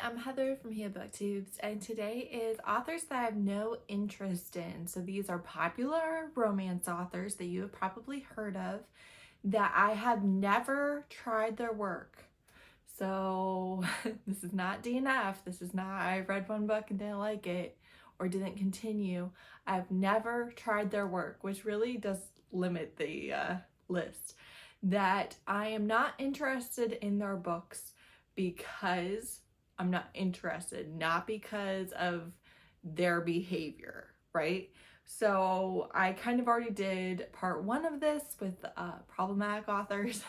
I'm Heather from booktubes, and today is authors that I have no interest in. So these are popular romance authors that you have probably heard of that I have never tried their work. So this is not DNF. This is not I read one book and didn't like it or didn't continue. I've never tried their work, which really does limit the list. That I am not interested in their books because I'm not interested, not because of their behavior, right? So I kind of already did part one of this with problematic authors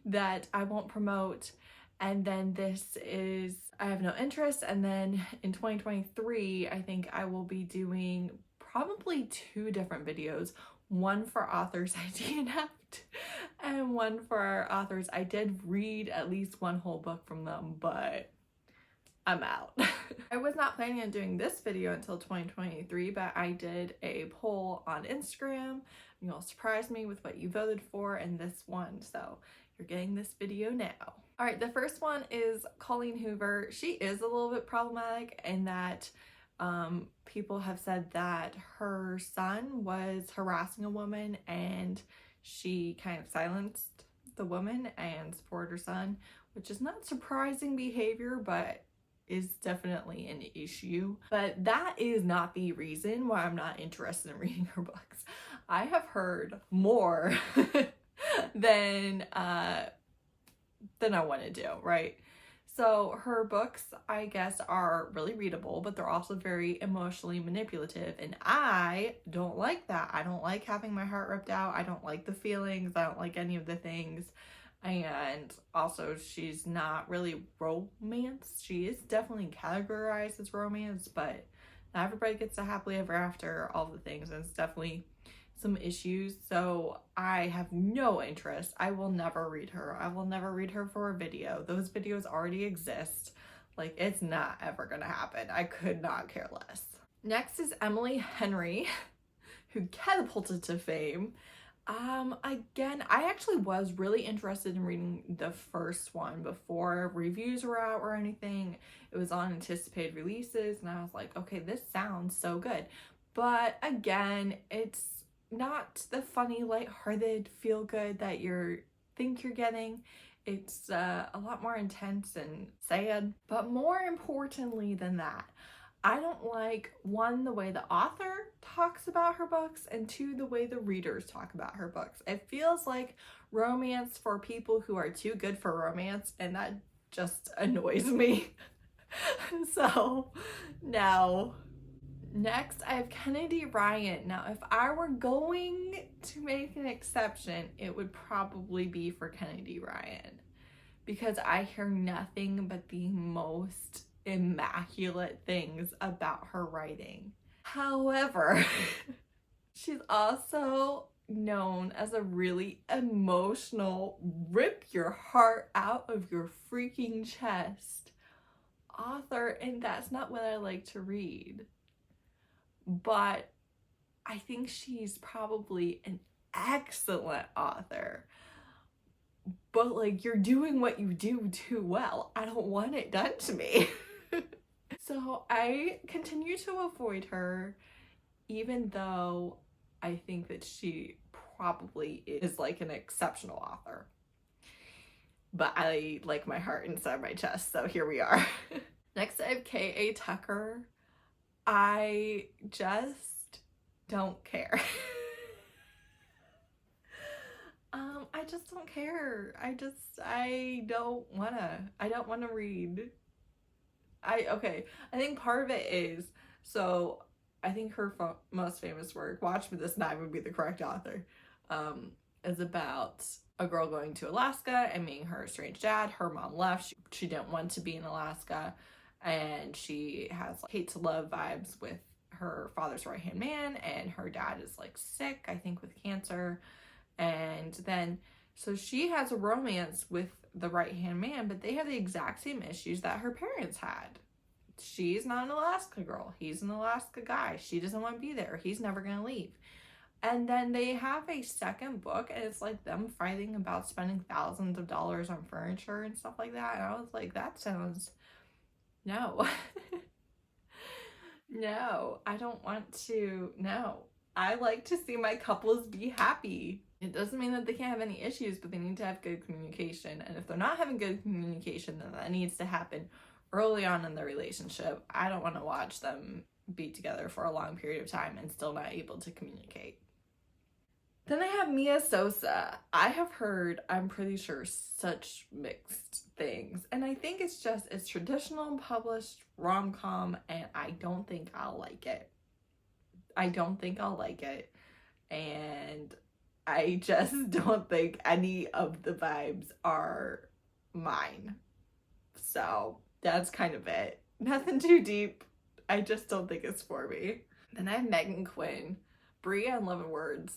that I won't promote. And then this is, I have no interest. And then in 2023, I think I will be doing probably two different videos. One for authors I DNF'd and one for authors I did read at least one whole book from them, but I'm out. I was not planning on doing this video until 2023, but I did a poll on Instagram. You all surprised me with what you voted for and this one, so you're getting this video now. All right, the first one is Colleen Hoover. She is a little bit problematic in that people have said that her son was harassing a woman and she kind of silenced the woman and supported her son, which is not surprising behavior, but is definitely an issue. But that is not the reason why I'm not interested in reading her books. I have heard more than I want to do, right? So her books, I guess, are really readable, but they're also very emotionally manipulative, and I don't like that. I don't like having my heart ripped out. I don't like the feelings. I don't like any of the things. And also, she's not really romance. She is definitely categorized as romance, but not everybody gets a happily ever after, all the things, and it's definitely some issues. So I have no interest. I will never read her. I will never read her for a video. Those videos already exist. Like, it's not ever gonna happen. I could not care less. Next is Emily Henry, who catapulted to fame. Again, I actually was really interested in reading the first one before reviews were out or anything. It was on anticipated releases, and I was like, okay, this sounds so good. But again, it's not the funny, lighthearted, feel-good that you think you're getting. It's a lot more intense and sad. But more importantly than that, I don't like, one, the way the author talks about her books, and two, the way the readers talk about her books. It feels like romance for people who are too good for romance, and that just annoys me. So, no. Next, I have Kennedy Ryan. Now, if I were going to make an exception, it would probably be for Kennedy Ryan, because I hear nothing but the most immaculate things about her writing. However, she's also known as a really emotional, rip your heart out of your freaking chest author, and that's not what I like to read. But I think she's probably an excellent author. But like, you're doing what you do too well. I don't want it done to me. So I continue to avoid her, even though I think that she probably is like an exceptional author. But I like my heart inside my chest, so here we are. Next, I have K.A. Tucker. I just don't care. I just don't care. I don't wanna read. I think part of it is, so I think her most famous work, Watch Me This Night would be the correct author, is about a girl going to Alaska and meeting her estranged dad. Her mom left. She didn't want to be in Alaska, and she has like hate to love vibes with her father's right-hand man, and her dad is like sick, I think with cancer. And then so she has a romance with the right-hand man, but they have the exact same issues that her parents had. She's not an Alaska girl. He's an Alaska guy. She doesn't want to be there. He's never going to leave. And then they have a second book, and it's like them fighting about spending thousands of dollars on furniture and stuff like that. And I was like, that sounds No. No, I don't want to. No. I like to see my couples be happy. It doesn't mean that they can't have any issues, but they need to have good communication. And if they're not having good communication, then that needs to happen early on in the relationship. I don't want to watch them be together for a long period of time and still not able to communicate. Then I have Mia Sosa. I have heard, I'm pretty sure, such mixed things. And I think it's traditional published rom-com, and I don't think I'll like it. I don't think I'll like it. And I just don't think any of the vibes are mine. So that's kind of it. Nothing too deep. I just don't think it's for me. Then I have Megan Quinn. Brie on Love and Words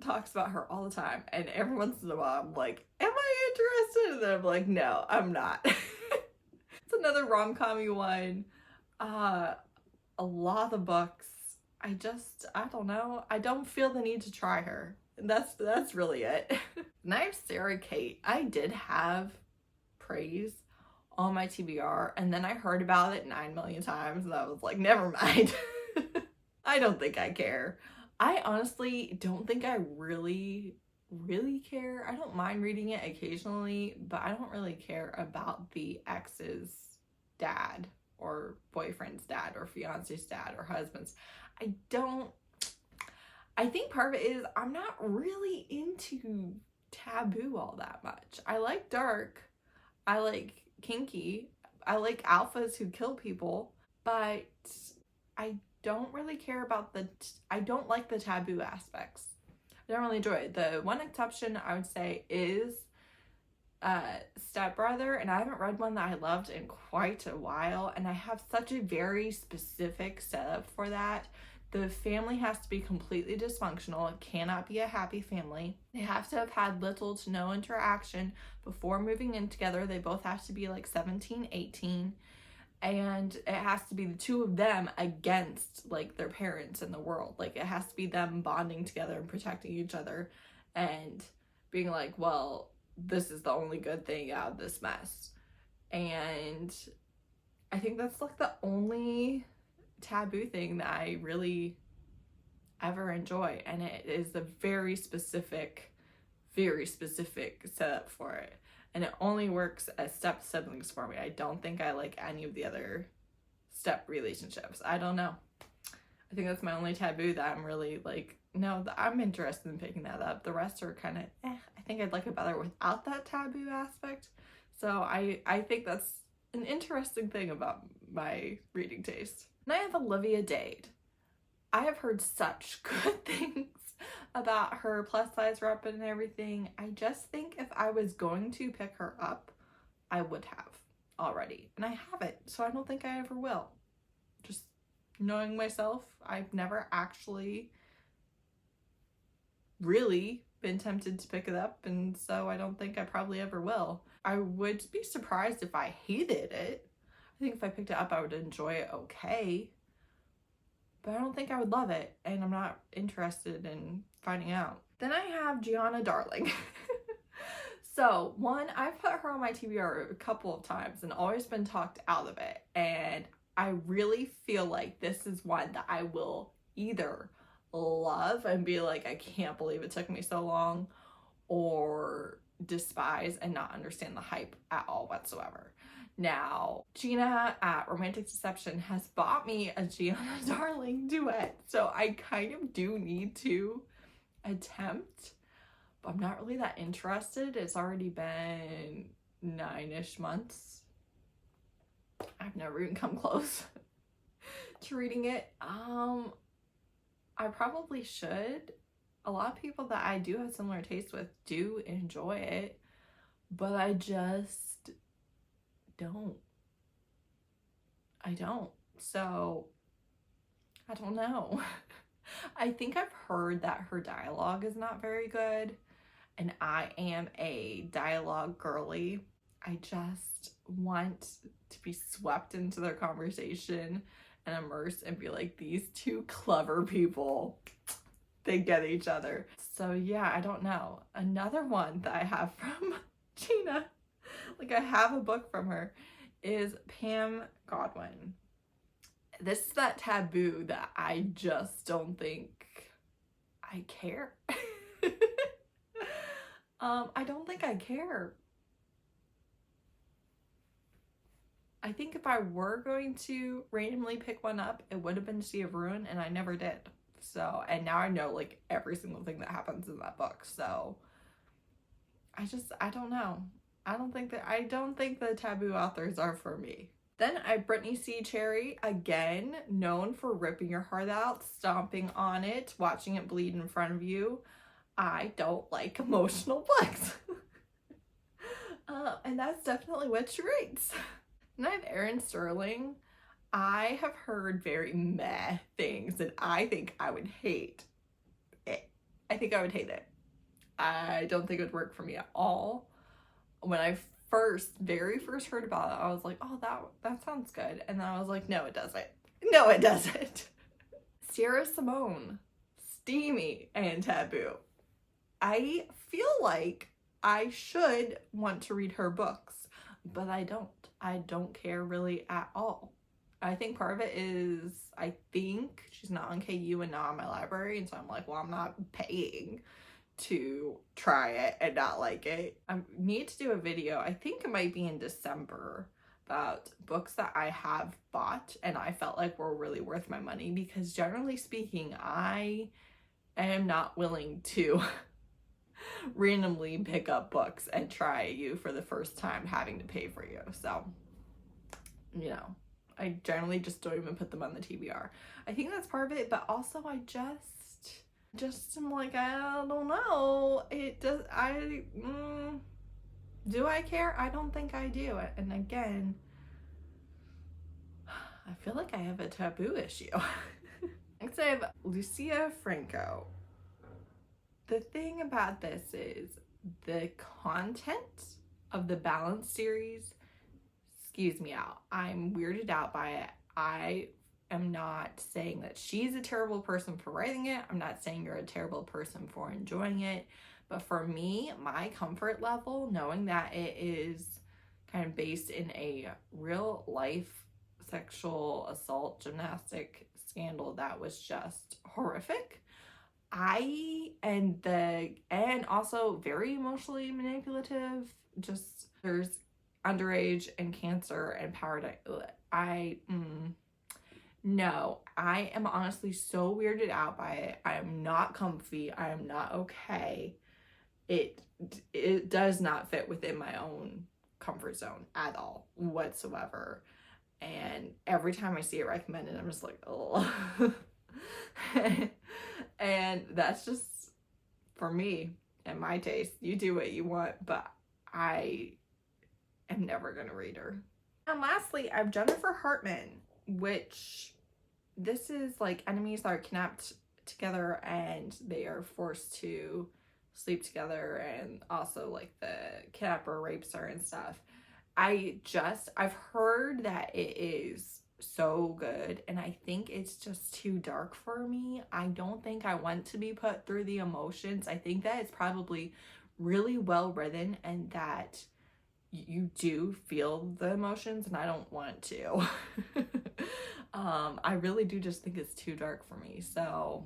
talks about her all the time, and every once in a while I'm like, am I interested? And then I'm like, no, I'm not. It's another rom-com-y one. A lot of the books, I don't know. I don't feel the need to try her. That's really it. And I have Sarah Kate. I did have praise on my TBR, and then I heard about it 9 million times, and I was like, never mind. I don't think I care. I honestly don't think I really care. I don't mind reading it occasionally, but I don't really care about the ex's dad or boyfriend's dad or fiance's dad or husband's. I think part of it is I'm not really into taboo all that much. I like dark. I like kinky. I like alphas who kill people, but I don't really care about I don't like the taboo aspects. I don't really enjoy it. The one exception I would say is Stepbrother, and I haven't read one that I loved in quite a while, and I have such a very specific setup for that. The family has to be completely dysfunctional. It cannot be a happy family. They have to have had little to no interaction before moving in together. They both have to be like 17, 18. And it has to be the two of them against like their parents in the world. Like it has to be them bonding together and protecting each other and being like, well, this is the only good thing out of this mess. And I think that's like the only taboo thing that I really ever enjoy. And it is a very specific setup for it. And it only works as step siblings for me. I don't think I like any of the other step relationships. I don't know. I think that's my only taboo that I'm really like, no, I'm interested in picking that up. The rest are kind of, I think I'd like it better without that taboo aspect. So I think that's an interesting thing about my reading taste. And I have Olivia Dade. I have heard such good things about her plus size rep and everything. I just think if I was going to pick her up, I would have already. And I haven't, so I don't think I ever will. Just knowing myself, I've never actually really been tempted to pick it up, and so I don't think I probably ever will. I would be surprised if I hated it. I think if I picked it up, I would enjoy it okay. But I don't think I would love it, and I'm not interested in finding out. Then I have Gianna Darling. So, one, I've put her on my TBR a couple of times and always been talked out of it. And I really feel like this is one that I will either love and be like, I can't believe it took me so long, or despise and not understand the hype at all whatsoever. Now, Gina at Romantic Deception has bought me a Gianna Darling duet, so I kind of do need to attempt, but I'm not really that interested. It's already been 9-ish months. I've never even come close to reading it. I probably should. A lot of people that I do have similar tastes with do enjoy it, but I just don't. I don't. So, I don't know. I think I've heard that her dialogue is not very good, and I am a dialogue girly. I just want to be swept into their conversation and immersed and be like, these two clever people, they get each other. So yeah, I don't know. Another one that I have from Gina, like I have a book from her, is Pam Godwin. This is that taboo that I just don't think I care. I don't think I care. I think if I were going to randomly pick one up, it would have been Sea of Ruin, and I never did. So, and now I know like every single thing that happens in that book. So I don't know. I don't think the taboo authors are for me. Then I have Brittainy C. Cherry, again, known for ripping your heart out, stomping on it, watching it bleed in front of you. I don't like emotional books. And that's definitely what she writes. Then I have Erin Sterling. I have heard very meh things, and I think I would hate it. I think I would hate it. I don't think it would work for me at all. When I very first heard about it, I was like, oh, that sounds good. And then I was like, no, it doesn't. No, it doesn't. Sierra Simone, steamy and taboo. I feel like I should want to read her books, but I don't. I don't care really at all. I think part of it is I think she's not on KU and not on my library, and so I'm like, well, I'm not paying to try it and not like it. I need to do a video, I think it might be in December, about books that I have bought and I felt like were really worth my money, because generally speaking, I am not willing to randomly pick up books and try you for the first time having to pay for you. So, you know, I generally just don't even put them on the TBR. I think that's part of it, but also I just am like, I don't know. Do I care? I don't think I do. And again, I feel like I have a taboo issue. Next I have Lucia Franco. The thing about this is the content of the Balance series skews me out. I'm weirded out by it. I am not saying that she's a terrible person for writing it. I'm not saying you're a terrible person for enjoying it. But for me, my comfort level, knowing that it is kind of based in a real life sexual assault gymnastic scandal that was just horrific. And also very emotionally manipulative. Just there's underage and cancer and power. No, I am honestly so weirded out by it. I am not comfy. I am not okay. It does not fit within my own comfort zone at all whatsoever. And every time I see it recommended, I'm just like, oh. And that's just for me and my taste. You do what you want, but I am never gonna read her. And lastly, I have Jennifer Hartman, which this is like enemies that are kidnapped together and they are forced to sleep together, and also like the kidnapper rapes her and stuff. I've heard that it is so good, and I think it's just too dark for me. I don't think I want to be put through the emotions. I think that it's probably really well written and that you do feel the emotions, and I don't want to. I really do just think it's too dark for me, so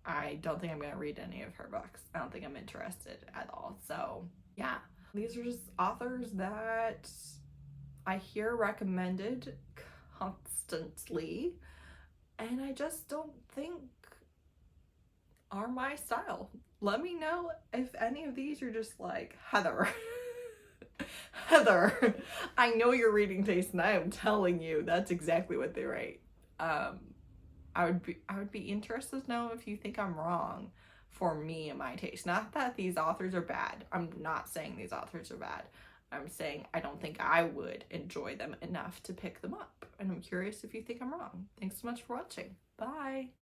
I don't think I'm gonna read any of her books. I don't think I'm interested at all. So yeah, these are just authors that I hear recommended constantly, and I just don't think are my style. Let me know if any of these are just like, Heather, Heather, I know your reading taste, and I am telling you that's exactly what they write. I would be interested to know if you think I'm wrong for me and my taste. Not that these authors are bad. I'm not saying these authors are bad. I'm saying I don't think I would enjoy them enough to pick them up. And I'm curious if you think I'm wrong. Thanks so much for watching. Bye.